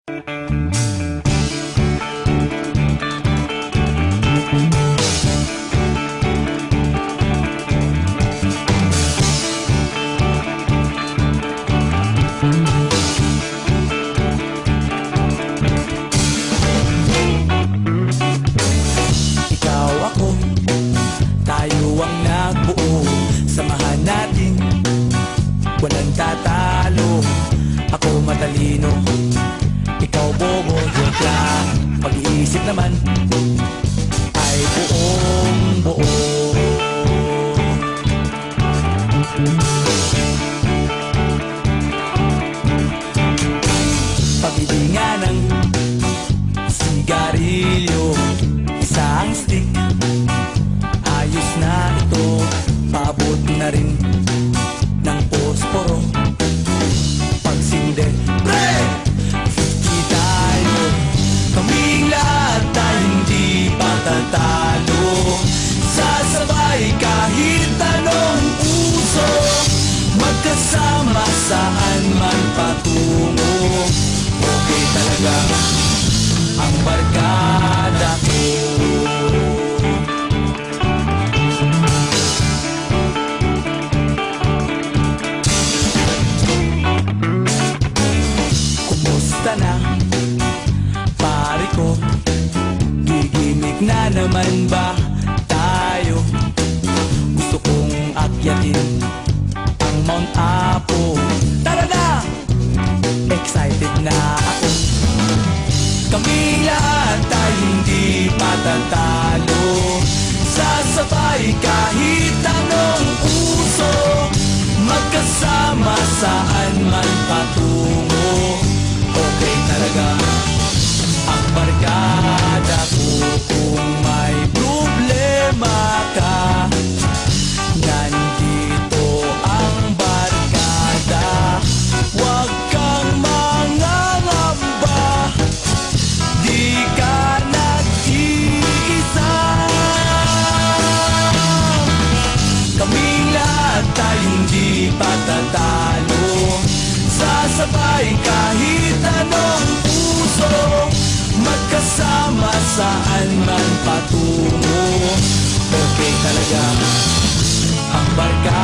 Ikaw ako, tayo ang nagbuo. Samahan natin, walang tatalo. Ako matalino, ikaw bobo. Joke lang, pag-iisip naman ay buong buo. Pabili nga ng sigarilyo, isang stick, ayos na ito. Paabot na rin ng posporo. Pagsinde, pre! 50 tayo, kaming lahat tayo hindi patatalo. Sasabay kahit anong puso, magkasama saan man patungo. Okay talaga ang barkada ko. Kumusta na, pare ko? Gigimik na naman ba tayo? Gusto kong akyatin ang Mount Apo. Tara na! Excited na ako. Kaming lahat tayo hindi patatalo. Sasabay kahit anong uso, magkasama saan man patungo. Okay talaga ang barkada ko. Kung may problema ka, nandito ang barkada. Huwag kang mangangamba, di ka nag-iisa. Kaming lahat tayo hindi patatalo. Sasabay kahit anong puso, magkasama saan man patungo. Okay talaga ang barkada.